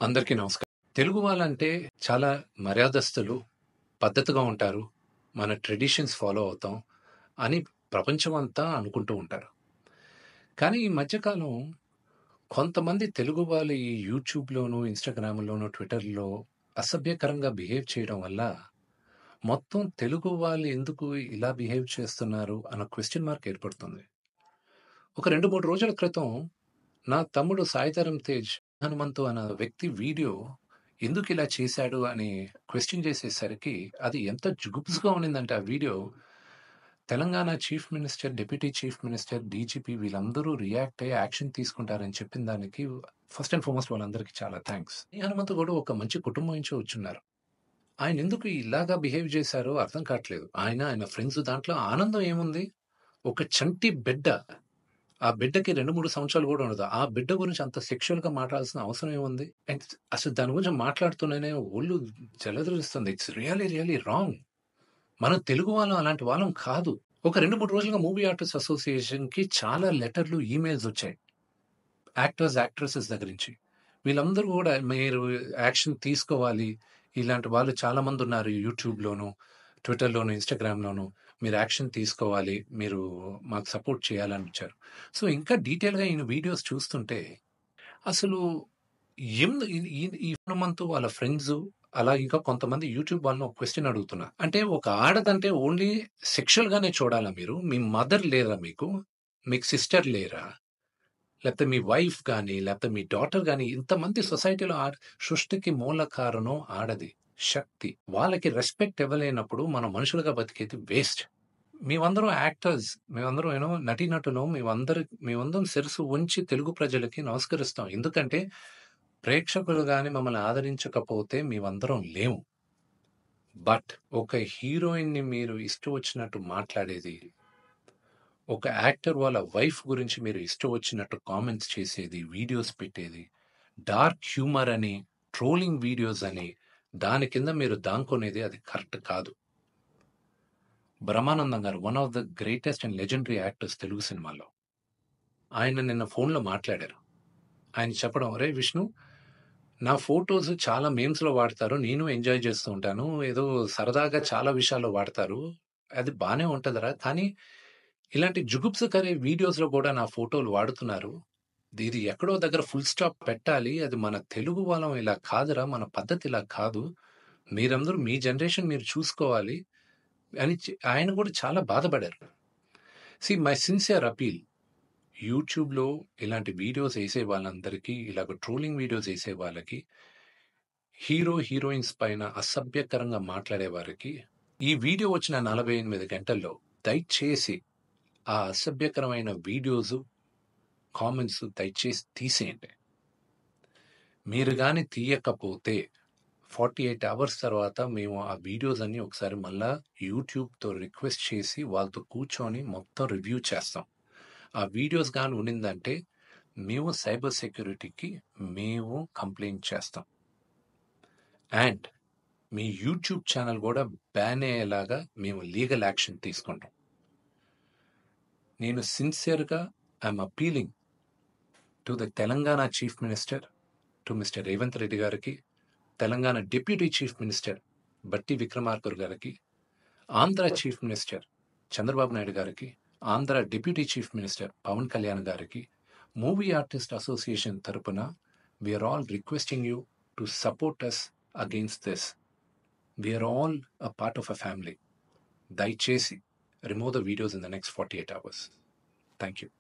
అందరికీ నమస్కారం. తెలుగు వాళ్ళంటే చాలా మర్యాదస్తులు, పద్ధతిగా ఉంటారు. మన ట్రెడిషన్స్ ఫాలో అవుతాం అని ప్రపంచమంతా అనుకుంటూ ఉంటారు. కానీ ఈ మధ్య కాలం కొంతమంది తెలుగు వాళ్ళు ఈ యూట్యూబ్‌లోను, ఇన్‌స్టాగ్రామ్‌లోను, ట్విట్టర్‌లో అసభ్యకరంగా బిహేవ్ చేయడం వల్ల మొత్తం తెలుగు వాళ్ళు ఎందుకు ఇలా బిహేవ్ చేస్తున్నారు అన్న క్వెషన్ మార్క్ ఏర్పడుతుంది. ఒక 2, 3 రోజుల క్రితం నా తమ్ముడు 'సాయిధరమ్ తేజ్' హనుమంతు అన్న వ్యక్తి వీడియో ఎందుకిలా చేశాడు అని క్వెషన్ చేసేసరికి అది ఎంత జుగుప్స్‌గా ఉండిందంటే ఆ video, Telangana chief minister, deputy chief minister, DGP వీళ్ళందరూ రియాక్ట్ అయ్యి యాక్షన్ తీసుకుంటారని చెప్పిన దానికి ఫస్ట్ అండ్ ఫార్మోస్ట్ వాళ్ళందరికీ చాలా థాంక్స్. ఈ హనుమంతు కూడా ఒక మంచి కుటుంబం నుంచి వచ్చున్నారు. ఆయనెందుకు ఇలాగా బిహేవ్ చేశారో అర్థం కావట్లేదు. ఆయన ఫ్రెండ్స్ దాంట్లో ఆనందం ఏముంది? ఒక చంటి బిడ్డ. ఆ బిడ్డకి 2, 3 సంవత్సరాలు గూడా ఉండదు. ఆ బిడ్డ గురించి అంత సెక్సువల్‌గా మాట్లాడాల్సిన అవసరం ఏముంది? అండ్ అసలు దాని గురించి మాట్లాడుతూనే ఒళ్ళు జలధరిస్తుంది. It's really wrong. మనం తెలుగు వాళ్ళం అలాంటి వాళ్ళం కాదు. ఒక 2, 3 రోజులుగా మూవీ ఆర్టిస్ట్ అసోసియేషన్‌కి చాలా లెటర్‌లు, ఈమెయిల్స్ వచ్చాయి. యాక్టర్స్, యాక్ట్రెసెస్ దగ్గర నుంచి. వీళ్ళందరూ గూడా మీరు యాక్షన్ తీసుకోవాలి. ఇలాంటి వాళ్ళు చాలామందున్నారు యూట్యూబ్‌లోను, ట్విట్టర్‌లోను, ఇన్‌స్టాగ్రామ్‌లోను. మీరు యాక్షన్ తీసుకోవాలి. మీరు మాకు సపోర్ట్ చేయాలని వచ్చారు. సో, ఇంకా డీటెయిల్‌గా ఈయన వీడియోస్ చూస్తుంటే అసలు ఈ హనుమంతు వాళ్ళ ఫ్రెండ్సు అలా ఇంకా కొంతమంది యూట్యూబ్ వాళ్ళని ఒక క్వెషన్ అడుగుతున్నా. అంటే ఒక ఆడదంటే ఓన్లీ సెక్షువల్‌గానే చూడాలా మీరు? మీ మదర్ లేరా మీకు? మీకు సిస్టర్ లేరా? లేకపోతే మీ వైఫ్ గాని, లేకపోతే మీ డాటర్ గాని ఇంతమంది సొసైటీలో సృష్టికి మూల కారణం ఆడది. శక్తి. వాళ్ళకి రెస్పెక్ట్ ఇవ్వలేనప్పుడు మనం మనుషులుగా బతికేది వేస్ట్. మేమందరం యాక్టర్స్. మేమందరం నటీనటులం. మేమందరం శిరస్సు వంచి తెలుగు ప్రజలకి నమస్కరిస్తాం. ఎందుకంటే ప్రేక్షకులు గాని మమ్మల్ని ఆదరించకపోతే మేమందరం లేము. బట్ ఒక హీరోయిన్‌ని మీరు ఇష్టం వచ్చినట్టు మాట్లాడేది, ఒక యాక్టర్ వాళ్ళ వైఫ్ గురించి మీరు ఇష్టం వచ్చినట్టు కామెంట్స్ చేసేది, వీడియోస్ పెట్టేది, డార్క్ హ్యూమర్ అని, ట్రోలింగ్ వీడియోస్ అని, దాని కింద మీరు దాంకునేది అది కరెక్ట్ కాదు. బ్రహ్మానందం గారు one of the greatest and legendary actors Telugu సినిమాలో. ఆయన నిన్న ఫోన్‌లో మాట్లాడారు. ఆయన చెప్పడం, "అరేయ్ విష్ణు, నా ఫోటోస్ చాలా మీమ్స్‌లో వాడతారు. నేను ఎంజాయ్ చేస్తూ ఉంటాను. ఏదో సరదాగా చాలా విషయాల్లో వాడతారు. అది బానే ఉంటదిరా. కానీ ఇలాంటి జుగుప్సకర వీడియోస్‌లో కూడా నా ఫోటోలు వాడుతున్నారు. ఇది ఎక్కడో దగ్గర ఫుల్ స్టాప్ పెట్టాలి. అది మన తెలుగు వాళ్ళం ఇలా కాదురా! మన పద్ధతి ఇలా కాదు. మీరందరూ మీ జనరేషన్ మీరు చూసుకోవాలి" అని ఆయన కూడా చాలా బాధపడారు. మై సిన్సియర్ అపీల్, యూట్యూబ్‌లో ఇలాంటి వీడియోస్ ఏసే వాళ్ళందరికీ, ఇలాగ ట్రోలింగ్ వీడియోస్ ఏసే వాళ్ళకి, హీరో, హీరోయిన్స్ పైన అసభ్యకరంగా మాట్లాడే వారికి, ఈ వీడియో వచ్చిన 48 గంటల్లో దయచేసి ఆ అసభ్యకరమైన వీడియోసు, కామెంట్స్ దయచేసి తీసేయండి. మీరు గాని తీయకపోతే 48 అవర్స్ తర్వాత మేము ఆ వీడియోస్ అన్నీ ఒకసారి మళ్ళా యూట్యూబ్‌తో రిక్వెస్ట్ చేసి వాళ్ళతో కూర్చొని మొత్తం రివ్యూ చేస్తాం. ఆ వీడియోస్ గాని ఉండిందంటే మేము సైబర్ సెక్యూరిటీకి కంప్లెయింట్ చేస్తాం. అండ్ మీ యూట్యూబ్ ఛానల్ కూడా బ్యాన్ అయ్యేలాగా మేము లీగల్ యాక్షన్ తీసుకుంటాం. నేను సిన్సియర్‌గా I'm appealing to the Telangana chief minister, to mister Revanth Reddy గారికి, Telangana deputy chief minister Bhatti Vikramarka గారికి, ఆంధ్ర చీఫ్ మినిస్టర్ చంద్రబాబు నాయుడు గారికి, Andhra deputy chief minister Pawan Kalyan గారికి, మూవీ ఆర్టిస్ట్ అసోసియేషన్ తరపున we are all requesting you to support us against this. We are all a part of a family. దయచేసి remove the videos in the next 48 hours. Thank you.